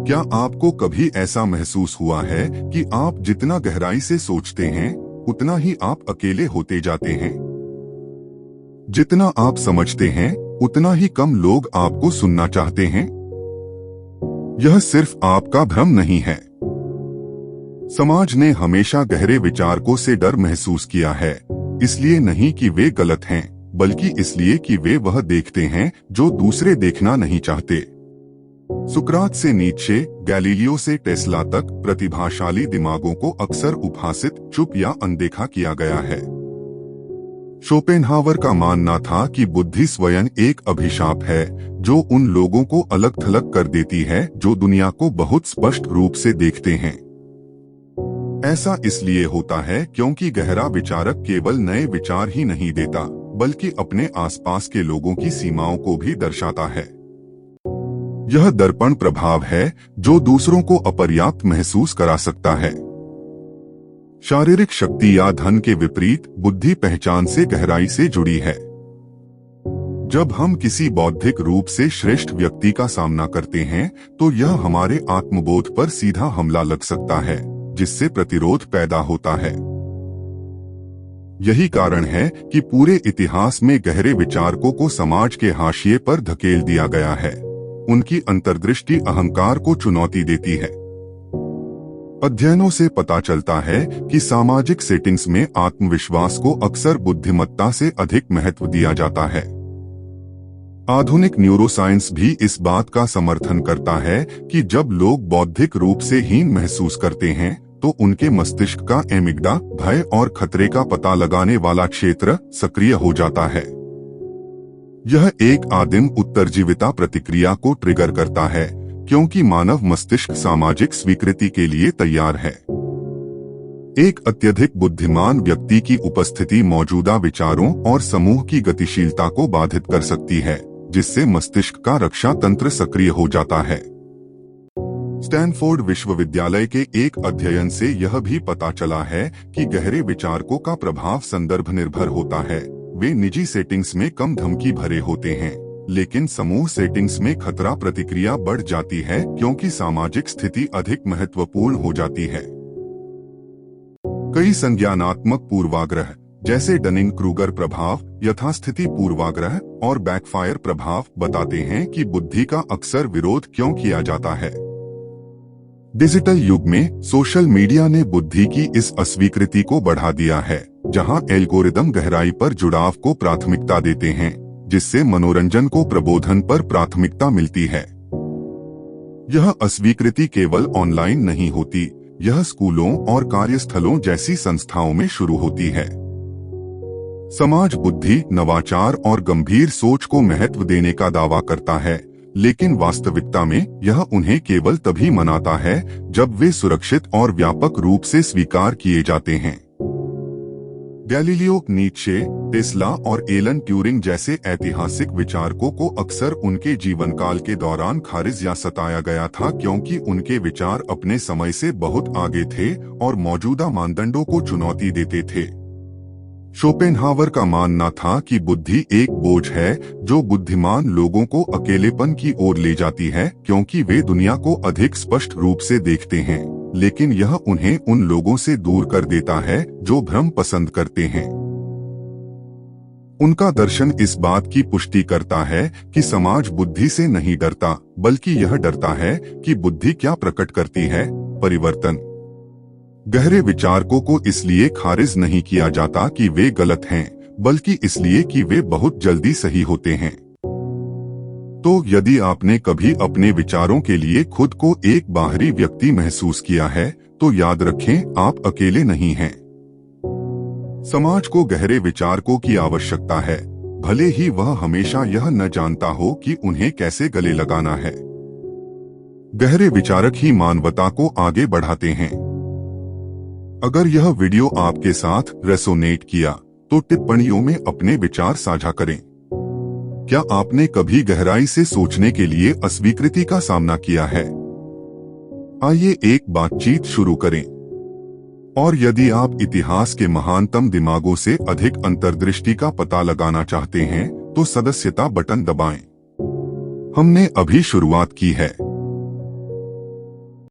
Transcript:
क्या आपको कभी ऐसा महसूस हुआ है कि आप जितना गहराई से सोचते हैं उतना ही आप अकेले होते जाते हैं? जितना आप समझते हैं उतना ही कम लोग आपको सुनना चाहते हैं। यह सिर्फ आपका भ्रम नहीं है। समाज ने हमेशा गहरे विचारकों से डर महसूस किया है, इसलिए नहीं कि वे गलत हैं, बल्कि इसलिए कि वे वह देखते हैं जो दूसरे देखना नहीं चाहते। सुकरात से नीत्शे, गैलीलियो से टेस्ला तक प्रतिभाशाली दिमागों को अक्सर उपहासित, चुप या अनदेखा किया गया है। शोपेनहावर का मानना था कि बुद्धि स्वयं एक अभिशाप है जो उन लोगों को अलग थलग कर देती है जो दुनिया को बहुत स्पष्ट रूप से देखते हैं। ऐसा इसलिए होता है क्योंकि गहरा विचारक केवल नए विचार ही नहीं देता, बल्कि अपने आसपास के लोगों की सीमाओं को भी दर्शाता है। यह दर्पण प्रभाव है जो दूसरों को अपर्याप्त महसूस करा सकता है। शारीरिक शक्ति या धन के विपरीत बुद्धि पहचान से गहराई से जुड़ी है। जब हम किसी बौद्धिक रूप से श्रेष्ठ व्यक्ति का सामना करते हैं तो यह हमारे आत्मबोध पर सीधा हमला लग सकता है, जिससे प्रतिरोध पैदा होता है। यही कारण है कि पूरे इतिहास में गहरे विचारकों को समाज के हाशिए पर धकेल दिया गया है। उनकी अंतर्दृष्टि अहंकार को चुनौती देती है। अध्ययनों से पता चलता है कि सामाजिक सेटिंग्स में आत्मविश्वास को अक्सर बुद्धिमत्ता से अधिक महत्व दिया जाता है। आधुनिक न्यूरोसाइंस भी इस बात का समर्थन करता है कि जब लोग बौद्धिक रूप से हीन महसूस करते हैं तो उनके मस्तिष्क का एमिग्डा, भय और खतरे का पता लगाने वाला क्षेत्र सक्रिय हो जाता है। यह एक आदिम उत्तरजीविता प्रतिक्रिया को ट्रिगर करता है, क्योंकि मानव मस्तिष्क सामाजिक स्वीकृति के लिए तैयार है। एक अत्यधिक बुद्धिमान व्यक्ति की उपस्थिति मौजूदा विचारों और समूह की गतिशीलता को बाधित कर सकती है, जिससे मस्तिष्क का रक्षा तंत्र सक्रिय हो जाता है। स्टैनफोर्ड विश्वविद्यालय के एक अध्ययन से यह भी पता चला है कि गहरे विचारकों का प्रभाव संदर्भ निर्भर होता है। वे निजी सेटिंग्स में कम धमकी भरे होते हैं, लेकिन समूह सेटिंग्स में खतरा प्रतिक्रिया बढ़ जाती है क्योंकि सामाजिक स्थिति अधिक महत्वपूर्ण हो जाती है। कई संज्ञानात्मक पूर्वाग्रह जैसे डनिंग-क्रूगर प्रभाव, यथास्थिति पूर्वाग्रह और बैकफायर प्रभाव बताते हैं कि बुद्धि का अक्सर विरोध क्यों किया जाता है। डिजिटल युग में सोशल मीडिया ने बुद्धि की इस अस्वीकृति को बढ़ा दिया है, जहां एल्गोरिदम गहराई पर जुड़ाव को प्राथमिकता देते हैं, जिससे मनोरंजन को प्रबोधन पर प्राथमिकता मिलती है। यह अस्वीकृति केवल ऑनलाइन नहीं होती, यह स्कूलों और कार्यस्थलों जैसी संस्थाओं में शुरू होती है। समाज बुद्धि, नवाचार और गंभीर सोच को महत्व देने का दावा करता है, लेकिन वास्तविकता में यह उन्हें केवल तभी मनाता है जब वे सुरक्षित और व्यापक रूप से स्वीकार किए जाते हैं। गैलीलियो, नीत्शे, टेस्ला और एलन ट्यूरिंग जैसे ऐतिहासिक विचारकों को अक्सर उनके जीवनकाल के दौरान खारिज या सताया गया था क्योंकि उनके विचार अपने समय से बहुत आगे थे और मौजूदा मानदंडों को चुनौती देते थे। शोपेनहावर का मानना था कि बुद्धि एक बोझ है जो बुद्धिमान लोगों को अकेलेपन की ओर ले जाती है क्योंकि वे दुनिया को अधिक स्पष्ट रूप से देखते हैं, लेकिन यह उन्हें उन लोगों से दूर कर देता है जो भ्रम पसंद करते हैं। उनका दर्शन इस बात की पुष्टि करता है कि समाज बुद्धि से नहीं डरता, बल्कि यह डरता है कि बुद्धि क्या प्रकट करती है, परिवर्तन। गहरे विचारकों को इसलिए खारिज नहीं किया जाता कि वे गलत हैं, बल्कि इसलिए कि वे बहुत जल्दी सही होते हैं। तो यदि आपने कभी अपने विचारों के लिए खुद को एक बाहरी व्यक्ति महसूस किया है, तो याद रखें, आप अकेले नहीं हैं। समाज को गहरे विचारकों की आवश्यकता है, भले ही वह हमेशा यह न जानता हो कि उन्हें कैसे गले लगाना है। गहरे विचारक ही मानवता को आगे बढ़ाते हैं। अगर यह वीडियो आपके साथ रेसोनेट किया तो टिप्पणियों में अपने विचार साझा करें। क्या आपने कभी गहराई से सोचने के लिए अस्वीकृति का सामना किया है? आइए एक बातचीत शुरू करें। और यदि आप इतिहास के महानतम दिमागों से अधिक अंतर्दृष्टि का पता लगाना चाहते हैं तो सदस्यता बटन दबाएं। हमने अभी शुरुआत की है।